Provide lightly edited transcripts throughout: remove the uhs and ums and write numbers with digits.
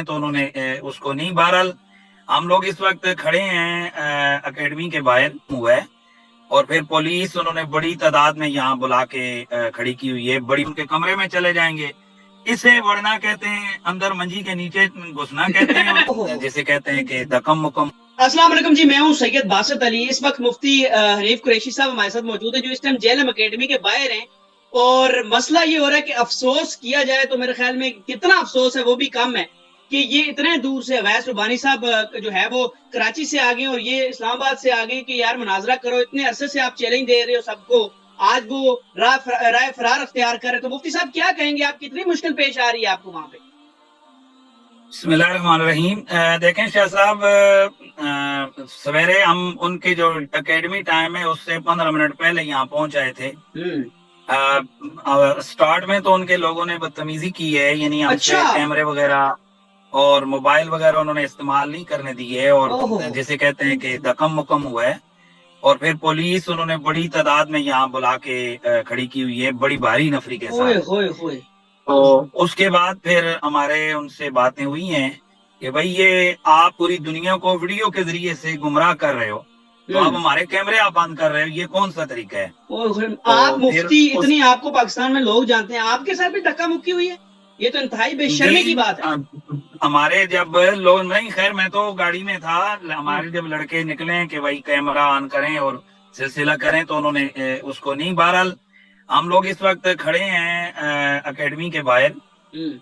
तो उन्होंने उसको नहीं। बहरहाल हम लोग इस वक्त खड़े हैं एकेडमी के बाहर हुआ है, और फिर पुलिस उन्होंने बड़ी तादाद में यहाँ बुला के खड़ी की हुई है। बड़ी उनके कमरे में चले जाएंगे, इसे वड़ना कहते हैं, अंदर मंजी के नीचे घुसना कहते हैं, और जिसे कहते हैं कि दकम मुकम। अस्सलाम वालेकुम जी, मैं हूं सैयद बासित अली। इस वक्त मुफ्ती हनीफ कुरैशी साहब हमारे साथ मौजूद है, जो इस टाइम जेएलएम एकेडमी के बाहर हैं। और मसला ये हो रहा है कि अफसोस किया जाए तो मेरे ख्याल में कितना अफसोस है वो भी कम है कि ये इतने दूर से अवैस रुबानी साहब जो है वो कराची से आ गए और ये इस्लामाबाद से आ गए कि यार मुनाजरा करो। इतने अरसे से आप चैलेंज दे रहे हो सबको, आज वो राय फरार अख्तियार कर रहे। तो मुफ्ती साहब क्या कहेंगे, आप कितनी मुश्किल पेश आ रही है आपको वहां पे? बिस्मिल्लाहिर्रहमानिर्रहीम। देखें शाह साहब, सवेरे हम उनके जो एकेडमी टाइम है उससे 15 मिनट पहले यहाँ पहुंच आए थे। स्टार्ट में तो उनके लोगों ने बदतमीजी की है, यानी हमसे अच्छा। कैमरे वगैरह और मोबाइल वगैरह उन्होंने इस्तेमाल नहीं करने दी है, और जिसे कहते हैं कि दकम मुकम हुआ है। और फिर पुलिस उन्होंने बड़ी तादाद में यहाँ बुला के खड़ी की हुई है, बड़ी भारी नफरी के साथ। तो उसके बाद फिर हमारे उनसे बातें हुई हैं कि भाई ये आप पूरी दुनिया को वीडियो के जरिए से गुमराह कर रहे हो, तो आप हमारे कैमरे आप बंद कर रहे हो, ये कौन सा तरीका है? आप मुफ्ती इतनी आपको पाकिस्तान में लोग जानते हैं, आपके साथ भी धक्का मुक्की हुई है? ये तो इंतहाई बेशर्मी की बात है। हमारे जब लोग नहीं, खैर मैं तो गाड़ी में था, हमारे जब लड़के निकले कि भाई कैमरा ऑन करें और सिलसिला करें, तो उन्होंने उसको नहीं। बहरहाल हम लोग इस वक्त खड़े हैं एकेडमी के बाहर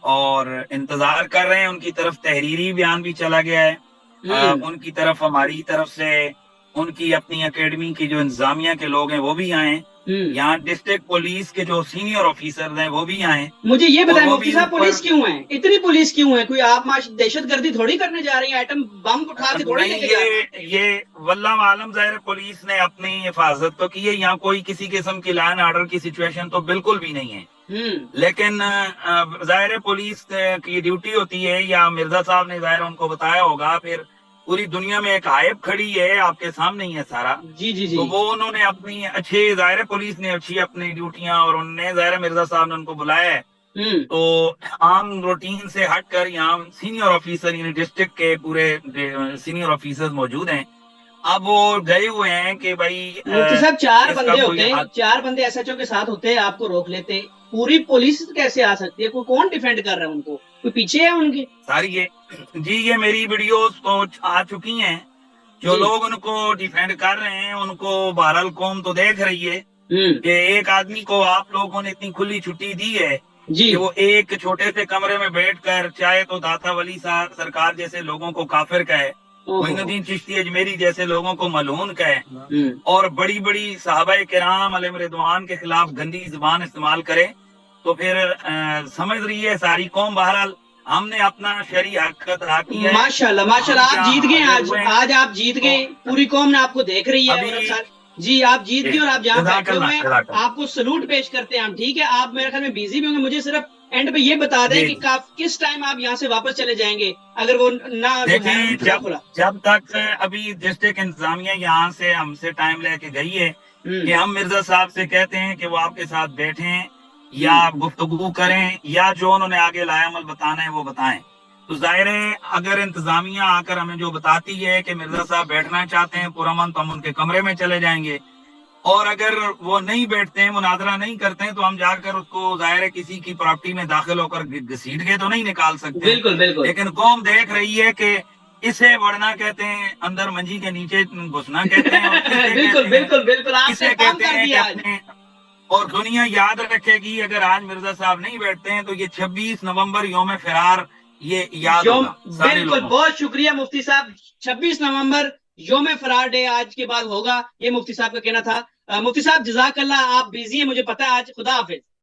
और इंतजार कर रहे हैं। उनकी तरफ तहरीरी बयान भी चला गया है, उनकी तरफ, हमारी तरफ से, उनकी अपनी एकेडमी की जो इंतजामिया के लोग हैं वो भी आए, यहाँ डिस्ट्रिक्ट पुलिस के जो सीनियर ऑफिसर हैं वो भी आए। मुझे ये बताएं मुफ्ती साहब, पुलिस क्यों है, इतनी पुलिस क्यों है? कोई आप दहशतगर्दी थोड़ी करने जा रही है, आइटम बम उठा के थोड़ी लेके जा रही है। ये वल्लाह आलम, ज़ाहिर पुलिस ने अपनी हिफाजत तो की है, यहाँ कोई किसी किस्म की लॉ एंड ऑर्डर की सिचुएशन तो बिल्कुल भी नहीं है। लेकिन ज़ाहिर पुलिस की ड्यूटी होती है, या मिर्जा साहब ने ज़ाहिर उनको बताया होगा, फिर पूरी दुनिया में एक हाइप खड़ी है, आपके सामने ही है सारा। जी। तो वो उन्होंने अपनी अच्छे, ज़ाहिर पुलिस ने अच्छी अपनी ड्यूटियां, और उन्होंने ज़ाहिर मिर्जा साहब ने उनको बुलाया है। तो आम रूटीन से हटकर यहाँ सीनियर ऑफिसर, यानी डिस्ट्रिक्ट के पूरे सीनियर ऑफिसर्स मौजूद हैं। अब वो गए हुए हैं कि भाई मुफ्ती साहब चार बंदे होते हैं, 4 बंदे एसएचओ के साथ होते हैं, आपको रोक लेते, पूरी पुलिस कैसे आ सकती है? कौन डिफेंड कर रहा है उनको? कोई पीछे है उनके? सारी ये मेरी वीडियोस तो आ चुकी हैं, जो लोग उनको डिफेंड कर रहे हैं उनको बहरहाल कौम तो देख रही है कि एक आदमी को आप लोगों ने इतनी खुली छुट्टी दी है कि वो एक छोटे से कमरे में बैठकर चाहे तो दाता वली सरकार जैसे लोगों को काफिर कहे, मोइनुद्दीन चिश्ती अजमेरी जैसे लोगों को मलून कहे, और बड़ी बड़ी साहबाए किराम अलैहिम रिदवान के खिलाफ गंदी जुबान इस्तेमाल करे, तो फिर समझ रही है सारी कौम। बहरहाल हमने अपना शरई हक अदा किया है। माशाल्लाह माशाल्लाह, आप जीत गए आज आप जीत गए, पूरी कौम ने आपको देख रही है। जी आप जीत गए, और आप जहाँ बैठे हुए हैं आपको सलूट पेश करते हैं हम। ठीक है, आप मेरे ख्याल में बिजी भी होंगे, मुझे सिर्फ एंड पे ये बता दें कि किस टाइम आप यहाँ से वापस चले जाएंगे, अगर वो ना जब तक अभी डिस्ट्रिक्ट इंतजामिया यहाँ से हमसे टाइम लेके गई है कि हम मिर्जा साहब से कहते हैं कि वो आपके साथ बैठें या गुफ्तगू करें, या जो उन्होंने आगे लाया अमल बताना है वो बताएं। तो जाहिर है अगर इंतजामिया आकर हमें जो बताती है कि मिर्जा साहब बैठना चाहते हैं पुरअमन, तो हम उनके कमरे में चले जाएंगे, और अगर वो नहीं बैठते हैं, मुनाजरा नहीं करते हैं, तो हम जाकर उसको जाहिर है किसी की प्रॉपर्टी में दाखिल होकर घसीट के तो नहीं निकाल सकते। बिल्कुल। लेकिन कौम देख रही है कि इसे वड़ना कहते हैं, अंदर मंजी के नीचे घुसना कहते हैं। बिल्कुल इसे कहते हैं, और दुनिया याद रखेगी अगर आज मिर्जा साहब नहीं बैठते हैं तो ये 26 नवंबर यौम फरार ये याद होगा। बिल्कुल, बहुत शुक्रिया मुफ्ती साहब। 26 नवंबर यौम फरार डे आज के बाद होगा, ये मुफ्ती साहब का कहना था। मुफ्ती साहब जज़ाकल्लाह, आप बिजी हैं मुझे पता है आज। खुदा हाफिज।